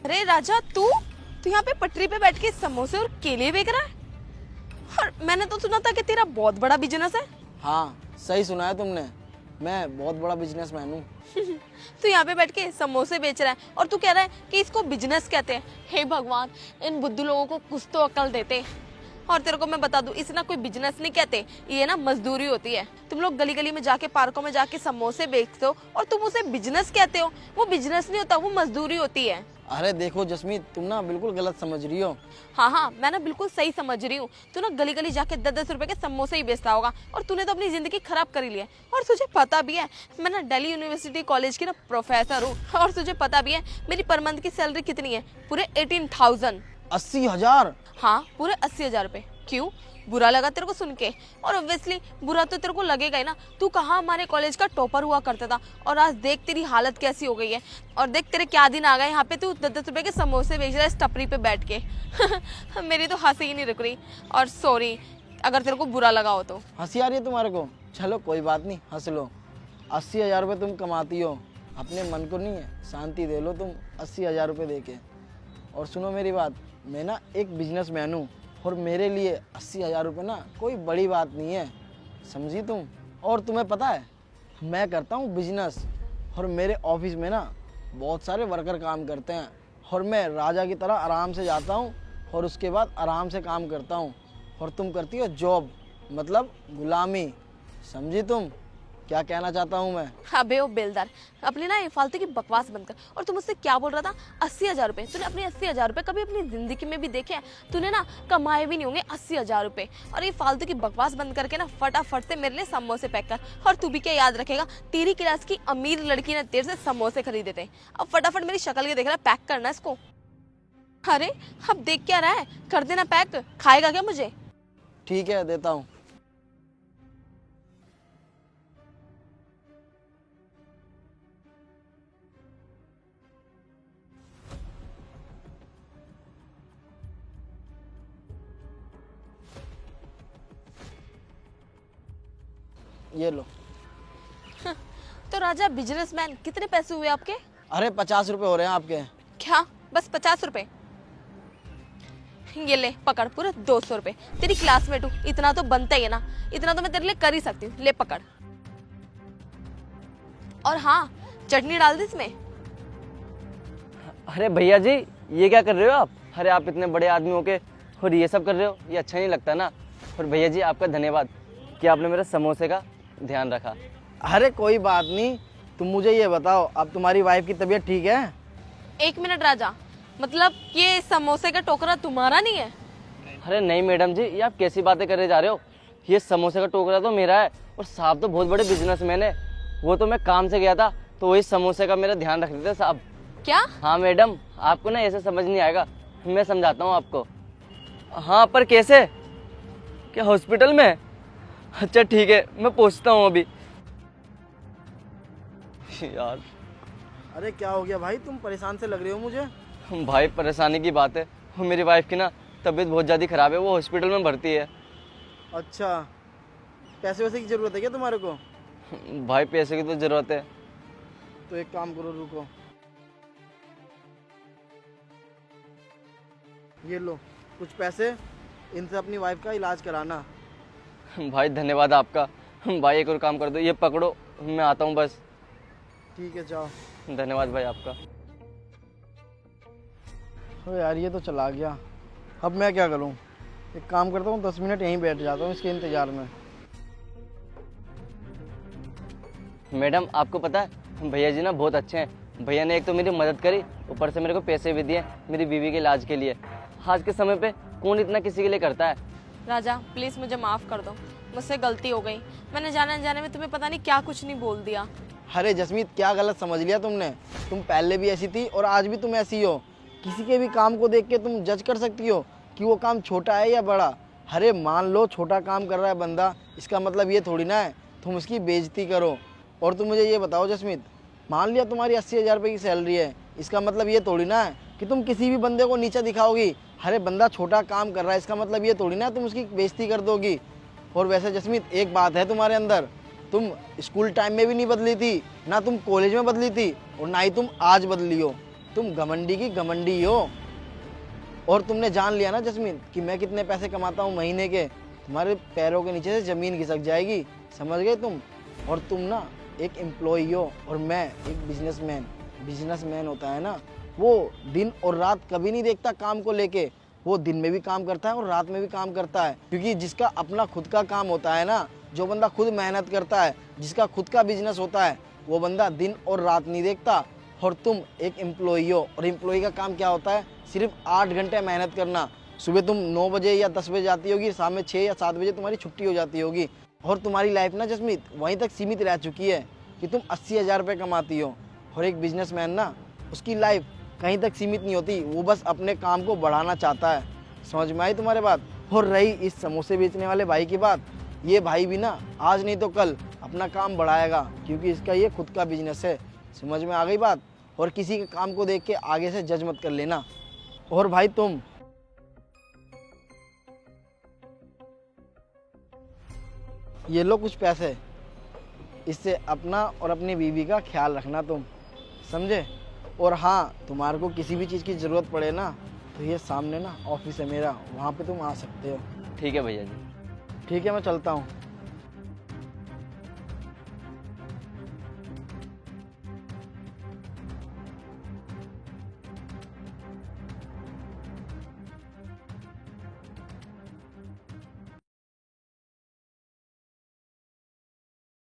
अरे राजा, तू यहाँ पे पटरी पे बैठ के समोसे और केले बेच रहा है? और मैंने तो सुना था कि तेरा बहुत बड़ा बिजनेस है। हाँ, सही सुना है तुमने। मैं बहुत बड़ा बिजनेसमैन हूँ। तू यहाँ पे बैठ के समोसे बेच रहा है और तू कह रहा है कि इसको बिजनेस कहते हैं। हे भगवान, इन बुद्धू लोगों को कुछ तो अकल देते। और तेरे को मैं बता दूं, इसे ना कोई बिजनेस नहीं कहते, ये ना मजदूरी होती है। तुम लोग गली गली में जाके, पार्कों में जाके समोसे बेचते हो और तुम उसे बिजनेस कहते हो। वो बिजनेस नहीं होता, वो मजदूरी होती है। अरे देखो जसमीत, तुम ना बिल्कुल गलत समझ रही हो। हाँ, मैं ना बिल्कुल सही समझ रही हूँ। तू ना गली गली जाके 10-10 रुपए के समोसे ही बेचता होगा और तूने तो अपनी जिंदगी खराब कर ही ली है। और तुझे पता भी है, मैं ना दिल्ली यूनिवर्सिटी कॉलेज की ना प्रोफेसर हूँ। और तुझे पता भी है मेरी पर मंथ की सैलरी कितनी है? पूरे 18,000। 80,000? हाँ, पूरे 80,000 रुपए। क्यों, बुरा लगा तेरे को सुन के? और ऑब्वियसली बुरा तो तेरे को लगेगा ही ना। तू कहाँ हमारे कॉलेज का टॉपर हुआ करता था और आज देख तेरी हालत कैसी हो गई है। और देख तेरे क्या दिन आ गए, यहाँ पे तू 10-10 रुपए के समोसे बेच रहा है इस टपरी पे बैठ के। मेरी तो हंसी ही नहीं रुक रही। और सॉरी अगर तेरे को बुरा लगा हो तो। हंसी आ रही है तुम्हारे को? चलो कोई बात नहीं, हंस लो। 80,000 रुपये तुम कमाती हो, अपने मन को नहीं है शांति दे लो तुम 80,000 रुपये दे के। और सुनो मेरी बात, मैं ना एक बिजनेसमैन हूँ और मेरे लिए 80,000 रुपये ना कोई बड़ी बात नहीं है, समझी तुम? और तुम्हें पता है, मैं करता हूँ बिजनेस और मेरे ऑफिस में ना बहुत सारे वर्कर काम करते हैं और मैं राजा की तरह आराम से जाता हूँ और उसके बाद आराम से काम करता हूँ। और तुम करती हो जॉब, मतलब गुलामी, समझी तुम क्या कहना चाहता हूँ मैं? अबे ओ बेलदार, अपनी ना ये फालतू की बकवास बंद कर। और तुम मुझसे क्या बोल रहा था? 80,000 रुपए? तूने अपने 80,000 रुपए कभी अपनी जिंदगी में भी देखे हैं? तूने ना कमाए भी नहीं होंगे 80,000 रुपए। और ये फालतू की बकवास बंद करके ना फटाफट से मेरे लिए समोसे पैक कर। और तू भी क्या याद रखेगा, तेरी क्लास की अमीर लड़की ने तेरे से समोसे खरीदे थे। अब फटाफट मेरी शक्ल के देख रहा है, पैक करना इसको। अरे अब देख क्या रहा है, कर देना पैक। खाएगा क्या मुझे? ठीक है, देता हूँ। ये लो। तो राजा बिजनेसमैन, कितने पैसे हुए आपके? अरे 50 रुपये हो रहे हैं आपके। क्या बस 50 रुपए? ये ले पकड़, पूरे 200 रुपए। तेरी क्लासमेट हूँ, इतना तो बनता ही है ना। इतना तो मैं तेरे लिए कर ही सकती हूँ। ले पकड़। और हाँ, चटनी डाल दी इसमें। अरे भैया जी, ये क्या कर रहे हो आप? अरे आप इतने बड़े आदमी हो के और ये सब कर रहे हो, ये अच्छा नहीं लगता ना। और भैया जी आपका धन्यवाद कि आपने मेरे समोसे का ध्यान रखा। अरे कोई बात नहीं, तुम मुझे ये बताओ, अब तुम्हारी वाइफ की तबीयत ठीक है? 1 मिनट राजा, मतलब ये समोसे का टोकरा तुम्हारा नहीं है? अरे नहीं मैडम जी, ये आप कैसी बातें करे जा रहे हो? ये समोसे का टोकरा तो मेरा है और साहब तो बहुत बड़े बिजनेसमैन है। वो तो मैं काम से गया था तो वही समोसे का मेरा ध्यान रख रहे थे साहब। क्या? हाँ मैडम, आपको ना ऐसे समझ नहीं आएगा, मैं समझाता हूँ आपको। हाँ पर कैसे? क्या हॉस्पिटल में? अच्छा ठीक है, मैं पहुँचता हूँ अभी। यार अरे क्या हो गया भाई, तुम परेशान से लग रहे हो मुझे। भाई परेशानी की बात है, मेरी वाइफ की ना तबीयत बहुत ज़्यादा ख़राब है, वो हॉस्पिटल में भर्ती है। अच्छा, पैसे वैसे की ज़रूरत है क्या तुम्हारे को? भाई पैसे की तो ज़रूरत है। तो एक काम करो, रुको, ये लो कुछ पैसे, इनसे अपनी वाइफ का इलाज कराना। भाई धन्यवाद आपका। भाई एक और काम कर दो, ये पकड़ो, मैं आता हूँ बस। ठीक है, जाओ। धन्यवाद भाई आपका। ओ यार, ये तो चला गया, अब मैं क्या करूं? एक काम करता हूँ, 10 मिनट यहीं बैठ जाता हूँ इसके इंतज़ार में। मैडम आपको पता है, भैया जी ना बहुत अच्छे हैं। भैया ने एक तो मेरी मदद करी, ऊपर से मेरे को पैसे भी दिए मेरी बीवी के इलाज के लिए। आज के समय पे कौन इतना किसी के लिए करता है? राजा प्लीज मुझे माफ कर दो, मुझसे गलती हो गई। मैंने जाने अनजाने में तुम्हें पता नहीं क्या कुछ नहीं बोल दिया। अरे जसमीत, क्या गलत समझ लिया तुमने? तुम पहले भी ऐसी थी और आज भी तुम ऐसी हो। किसी के भी काम को देख के तुम जज कर सकती हो कि वो काम छोटा है या बड़ा। अरे मान लो छोटा काम कर रहा है बंदा, इसका मतलब ये थोड़ी ना है तुम उसकी बेइज्जती करो। और तुम मुझे ये बताओ जसमीत, मान लिया तुम्हारी 80,000 रुपये की सैलरी है, इसका मतलब ये थोड़ी ना है कि तुम किसी भी बंदे को नीचा दिखाओगी। अरे बंदा छोटा काम कर रहा है, इसका मतलब ये थोड़ी ना है तुम उसकी बेइज्जती कर दोगी। और वैसे जसमीत एक बात है तुम्हारे अंदर, तुम स्कूल टाइम में भी नहीं बदली थी, ना तुम कॉलेज में बदली थी और ना ही तुम आज बदली हो। तुम घमंडी की घमंडी हो। और तुमने जान लिया ना जस्मीन कि मैं कितने पैसे कमाता हूँ महीने के, तुम्हारे पैरों के नीचे से ज़मीन खिसक जाएगी, समझ गए तुम। और तुम ना एक एम्प्लॉई हो और मैं एक बिजनेसमैन। बिजनेसमैन होता है ना, वो दिन और रात कभी नहीं देखता काम को लेके, वो दिन में भी काम करता है और रात में भी काम करता है। क्योंकि जिसका अपना खुद का काम होता है ना, जो बंदा खुद मेहनत करता है, जिसका खुद का बिजनेस होता है, वो बंदा दिन और रात नहीं देखता। और तुम एक एम्प्लॉई हो, और एम्प्लॉई का काम क्या होता है, सिर्फ 8 घंटे मेहनत करना। सुबह तुम 9 बजे या 10 बजे जाती होगी, शाम में 6 या 7 बजे तुम्हारी छुट्टी हो जाती होगी। और तुम्हारी लाइफ ना जसमीत वहीं तक सीमित रह चुकी है कि तुम 80,000 रुपये कमाती हो। और एक बिजनेसमैन ना, उसकी लाइफ कहीं तक सीमित नहीं होती, वो बस अपने काम को बढ़ाना चाहता है। समझ में आई तुम्हारे बात। और रही इस समोसे बेचने वाले भाई की बात, ये भाई भी ना आज नहीं तो कल अपना काम बढ़ाएगा, क्योंकि इसका ये खुद का बिजनेस है। समझ में आ गई बात। और किसी के काम को देख के आगे से जज मत कर लेना। और भाई तुम ये लो कुछ पैसे, इससे अपना और अपनी बीवी का ख्याल रखना तुम, समझे। और हाँ, तुम्हारे को किसी भी चीज़ की ज़रूरत पड़े ना, तो ये सामने ना ऑफिस है मेरा, वहाँ पे तुम आ सकते हो। ठीक है भैया जी। ठीक है, मैं चलता हूँ।